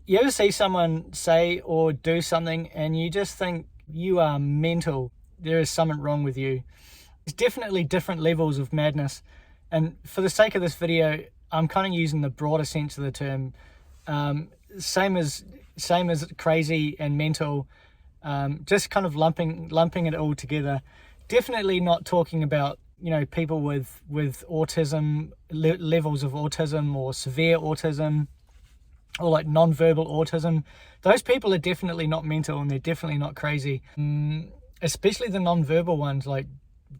You ever see someone say or do something and you just think you are mental? There is something wrong with you. There's definitely different levels of madness. And for the sake of this video, I'm kind of using the broader sense of the term. Same as crazy and mental, just kind of lumping it all together. Definitely not talking about, people with autism, levels of autism or severe autism, or like non-verbal autism. Those people are definitely not mental and they're definitely not crazy. Especially the non-verbal ones. Like,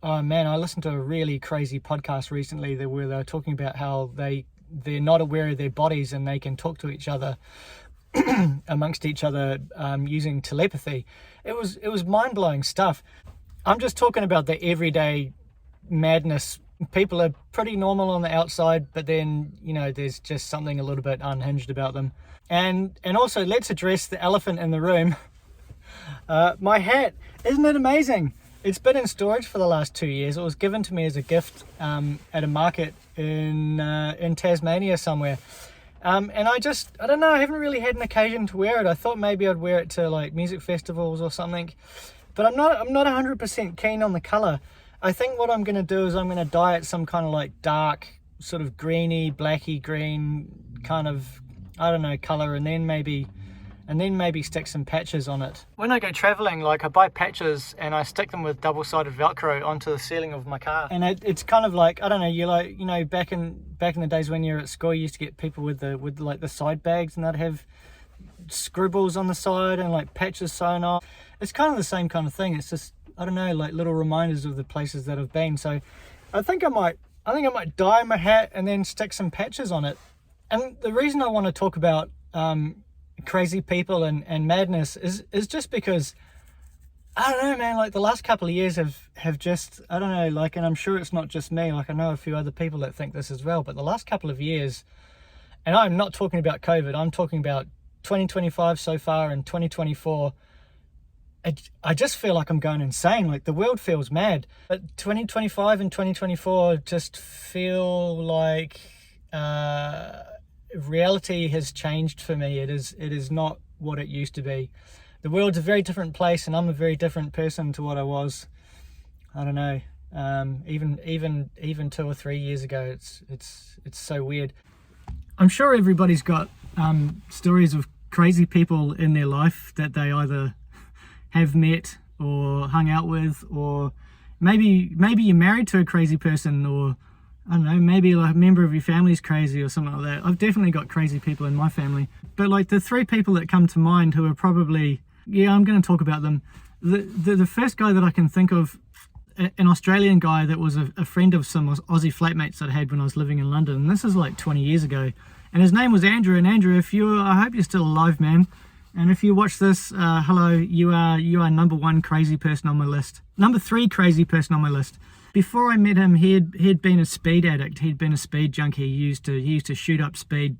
oh man, I listened to a really crazy podcast recently where they were talking about how they're not aware of their bodies and they can talk to each other amongst each other using telepathy. It was mind-blowing stuff. I'm just talking about the everyday madness. People are pretty normal on the outside, but then, there's just something a little bit unhinged about them. And also, let's address the elephant in the room. My hat, isn't it amazing? It's been in storage for the last 2 years. It was given to me as a gift at a market in Tasmania somewhere. And I don't know, I haven't really had an occasion to wear it. I thought maybe I'd wear it to like music festivals or something, but I'm not 100% keen on the color. I think what I'm going to do is I'm going to dye it some kind of like dark, sort of greeny, blacky green kind of, I don't know, color, and then maybe stick some patches on it. When I go traveling, like I buy patches and I stick them with double-sided Velcro onto the ceiling of my car. And it's kind of like, I don't know, you like, back in the days when you were at school, you used to get people with the side bags, and they'd have scribbles on the side and like patches sewn off. It's kind of the same kind of thing. It's just, I don't know, like little reminders of the places that I've been. So I think I might dye my hat and then stick some patches on it. And the reason I want to talk about crazy people and madness is just because, I don't know, man, like the last couple of years have just, I don't know, like, and I'm sure it's not just me, like I know a few other people that think this as well, but the last couple of years, and I'm not talking about COVID, I'm talking about 2025 so far and 2024, I just feel like I'm going insane. Like the world feels mad, but 2025 and 2024 just feel like reality has changed for me. It is not what it used to be. The world's a very different place, and I'm a very different person to what I was, I don't know, even 2 or 3 years ago. It's so weird. I'm sure everybody's got stories of crazy people in their life that they either have met or hung out with, or maybe you're married to a crazy person, or I don't know, maybe like a member of your family's crazy or something like that. I've definitely got crazy people in my family, but like the 3 people that come to mind who are probably, I'm going to talk about them. The first guy that I can think of, an Australian guy that was a friend of some Aussie flatmates that I had when I was living in London, and this is like 20 years ago, and his name was Andrew. And Andrew, I hope you're still alive, man. And if you watch this, hello, you are number 1 crazy person on my list. Number 3 crazy person on my list. Before I met him, he'd been a speed addict. He'd been a speed junkie. He used to shoot up speed,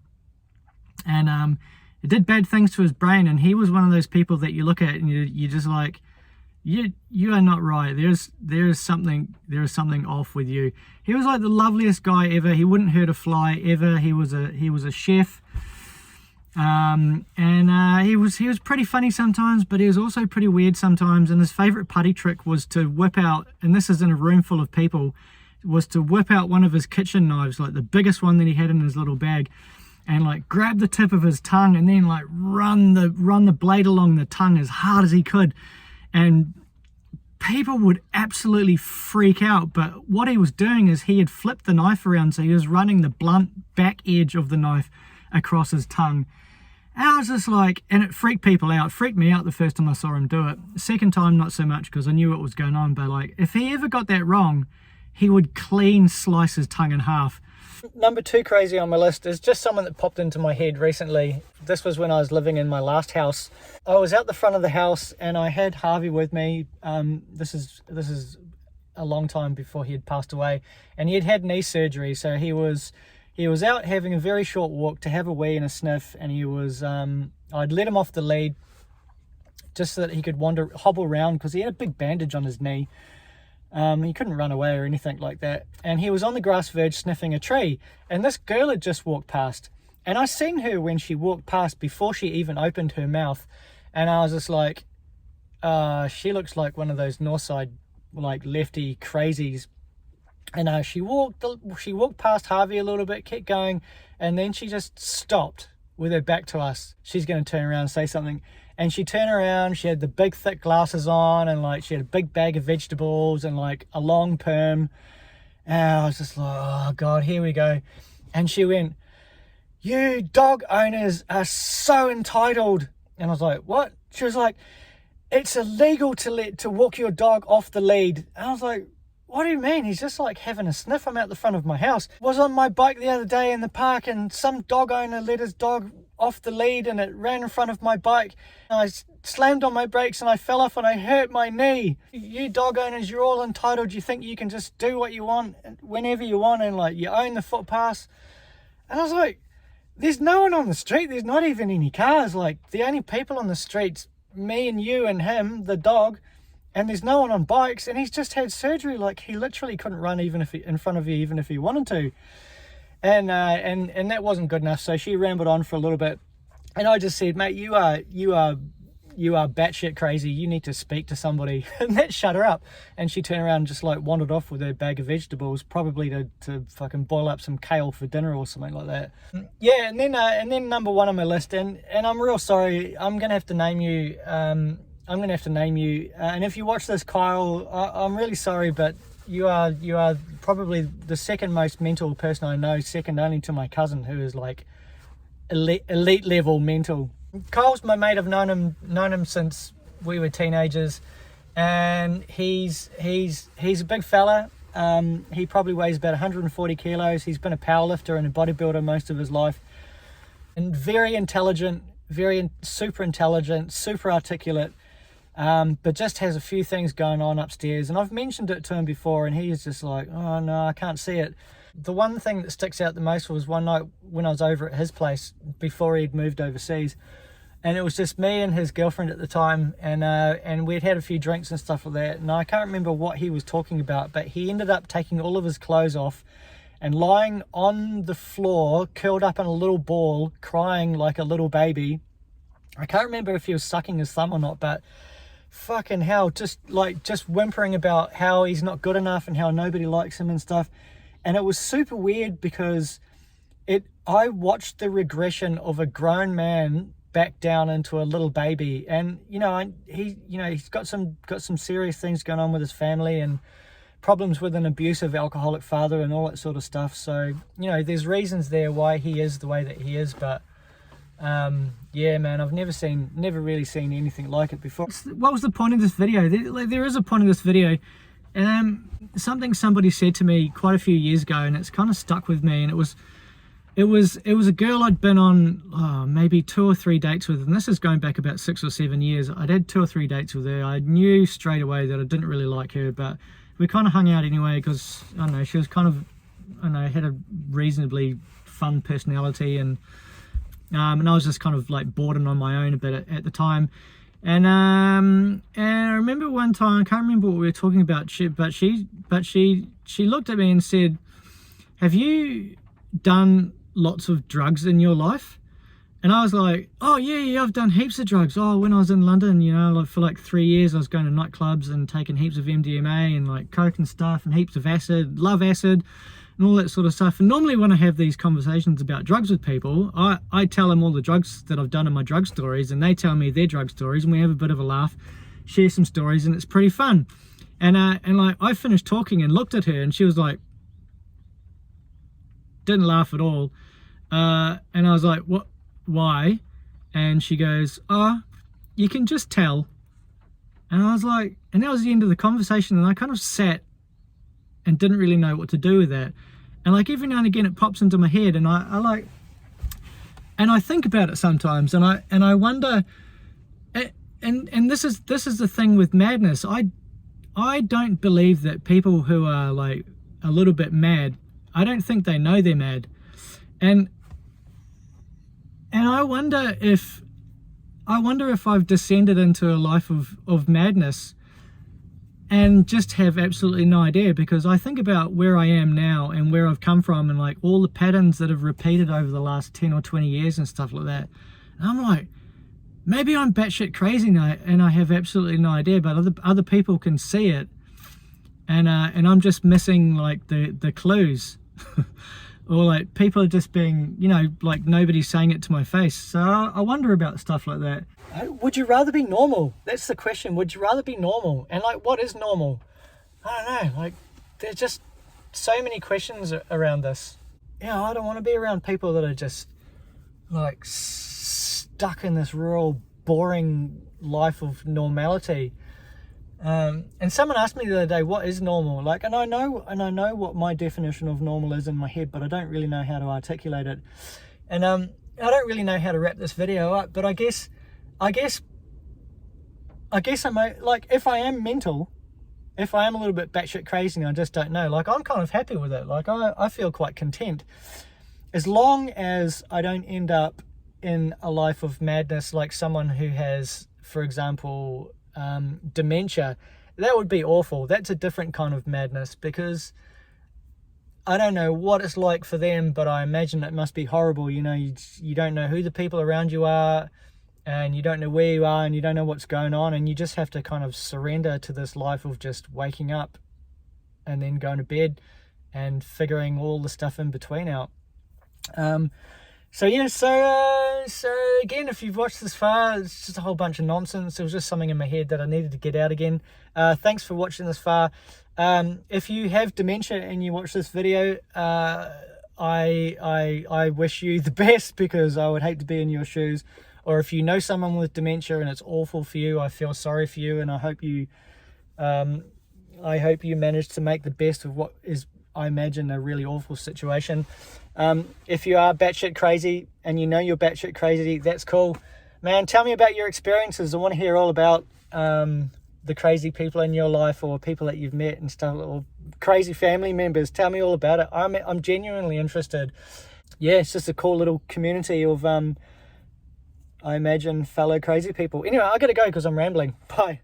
and it did bad things to his brain. And he was one of those people that you look at and you just like, you are not right. There is something off with you. He was like the loveliest guy ever. He wouldn't hurt a fly ever. He was a chef. He was pretty funny sometimes, but he was also pretty weird sometimes. And his favorite putty trick was to whip out, and this is in a room full of people, was to whip out one of his kitchen knives, like the biggest one that he had in his little bag, and like grab the tip of his tongue and then like run the blade along the tongue as hard as he could. And people would absolutely freak out, but what he was doing is he had flipped the knife around, so he was running the blunt back edge of the knife across his tongue. And I was just like, and it freaked people out. It freaked me out the first time I saw him do it. The second time, not so much, because I knew what was going on. But like, if he ever got that wrong, he would clean slice his tongue in half. Number 2 crazy on my list is just someone that popped into my head recently. This was when I was living in my last house. I was out the front of the house and I had Harvey with me. This is a long time before he had passed away, and he had had knee surgery, so he was out having a very short walk to have a wee and a sniff, and I'd let him off the lead just so that he could hobble around, because he had a big bandage on his knee. He couldn't run away or anything like that. And he was on the grass verge sniffing a tree, and this girl had just walked past. And I seen her when she walked past before she even opened her mouth. And I was just like, she looks like one of those Northside, like, lefty crazies. And she walked past Harvey a little bit, kept going, and then she just stopped with her back to us. She's going to turn around and say something. And she turned around, she had the big thick glasses on, and like she had a big bag of vegetables and like a long perm. And I was just like, oh God, here we go. And she went, "You dog owners are so entitled." And I was like, what? She was like, "It's illegal to walk your dog off the lead." And I was like, what do you mean? He's just like having a sniff. I'm out the front of my house. Was on my bike the other day in the park, and some dog owner let his dog off the lead and it ran in front of my bike. And I slammed on my brakes and I fell off and I hurt my knee. You dog owners, you're all entitled. You think you can just do what you want whenever you want, and like you own the footpaths. And I was like, there's no one on the street. There's not even any cars. Like, the only people on the streets, me and you and him, the dog, and there's no one on bikes, and he's just had surgery. Like, he literally couldn't run in front of you even if he wanted to. And that wasn't good enough. So she rambled on for a little bit, and I just said, "Mate, you are batshit crazy. You need to speak to somebody." And that shut her up. And she turned around and just like wandered off with her bag of vegetables, probably to fucking boil up some kale for dinner or something like that. Yeah, and then number one on my list, and I'm real sorry. I'm gonna have to name you. And if you watch this, Kyle, I'm really sorry, but you are probably the second most mental person I know, second only to my cousin, who is like elite level mental. Kyle's my mate. I've known him since we were teenagers, and he's a big fella. He probably weighs about 140 kilos. He's been a powerlifter and a bodybuilder most of his life, and very intelligent, super intelligent, super articulate. But just has a few things going on upstairs, and I've mentioned it to him before, and he's just like, "Oh no, I can't see it." The one thing that sticks out the most was one night when I was over at his place before he'd moved overseas, and it was just me and his girlfriend at the time, and we'd had a few drinks and stuff like that, and I can't remember what he was talking about, but he ended up taking all of his clothes off and lying on the floor, curled up in a little ball, crying like a little baby. I can't remember if he was sucking his thumb or not, but fucking hell, just whimpering about how he's not good enough and how nobody likes him and stuff. And it was super weird because I watched the regression of a grown man back down into a little baby. And he's got some serious things going on with his family and problems with an abusive alcoholic father and all that sort of stuff. So there's reasons there why he is the way that he is, but yeah, man, I've never really seen anything like it before. What was the point of this video? There is a point of this video. Something somebody said to me quite a few years ago, and it's kind of stuck with me, and it was a girl I'd been on maybe 2 or 3 dates with, and this is going back about 6 or 7 years. I'd had 2 or 3 dates with her. I knew straight away that I didn't really like her, but we kind of hung out anyway because, I don't know, she was kind of, I don't know, had a reasonably fun personality, and I was just kind of like bored and on my own a bit at the time. And I remember one time, I can't remember what we were talking about, but she looked at me and said, "Have you done lots of drugs in your life?" And I was like, "Oh yeah, I've done heaps of drugs. Oh, when I was in London, like for like 3 years, I was going to nightclubs and taking heaps of MDMA and like coke and stuff, and heaps of acid, love acid, and all that sort of stuff." And normally when I have these conversations about drugs with people, I tell them all the drugs that I've done in my drug stories, and they tell me their drug stories, and we have a bit of a laugh, share some stories, and it's pretty fun. And like I finished talking and looked at her, and she was like, didn't laugh at all. And I was like, "What? Why?" And she goes, "Oh, you can just tell." And I was like, and that was the end of the conversation, and I kind of sat and didn't really know what to do with that. And like every now and again it pops into my head, and I think about it sometimes, and I wonder, and this is the thing with madness. I don't believe that people who are like a little bit mad, I don't think they know they're mad. And I wonder if I've descended into a life of madness, and just have absolutely no idea, because I think about where I am now and where I've come from and like all the patterns that have repeated over the last 10 or 20 years and stuff like that. And I'm like, maybe I'm batshit crazy now and I have absolutely no idea, but other people can see it, and I'm just missing like the clues. Or like people are just being, you know, like nobody's saying it to my face. So I wonder about stuff like that. Would you rather be normal? That's the question. Would you rather be normal? And like, what is normal? I don't know. Like, there's just so many questions around this. You know, I don't want to be around people that are just like stuck in this real boring life of normality. And someone asked me the other day, what is normal? Like, and I know what my definition of normal is in my head, but I don't really know how to articulate it. And I don't really know how to wrap this video up, but I guess I'm like, if I am mental, if I am a little bit batshit crazy and I just don't know, like, I'm kind of happy with it. Like, I feel quite content, as long as I don't end up in a life of madness like someone who has, for example, dementia. That would be awful. That's a different kind of madness, because I don't know what it's like for them, but I imagine it must be horrible. You know, you don't know who the people around you are, and you don't know where you are, and you don't know what's going on, and you just have to kind of surrender to this life of just waking up and then going to bed and figuring all the stuff in between out. So yeah, so again, if you've watched this far, it's just a whole bunch of nonsense. It was just something in my head that I needed to get out again. Thanks for watching this far. If you have dementia and you watch this video, I wish you the best, because I would hate to be in your shoes. Or if you know someone with dementia and it's awful for you, I feel sorry for you, and I hope you manage to make the best of what is, I imagine, a really awful situation. If you are batshit crazy and you know you're batshit crazy, that's cool. Man, tell me about your experiences. I want to hear all about the crazy people in your life, or people that you've met and stuff, or crazy family members. Tell me all about it. I'm genuinely interested. Yeah, it's just a cool little community of, I imagine, fellow crazy people. Anyway, I gotta go because I'm rambling. Bye.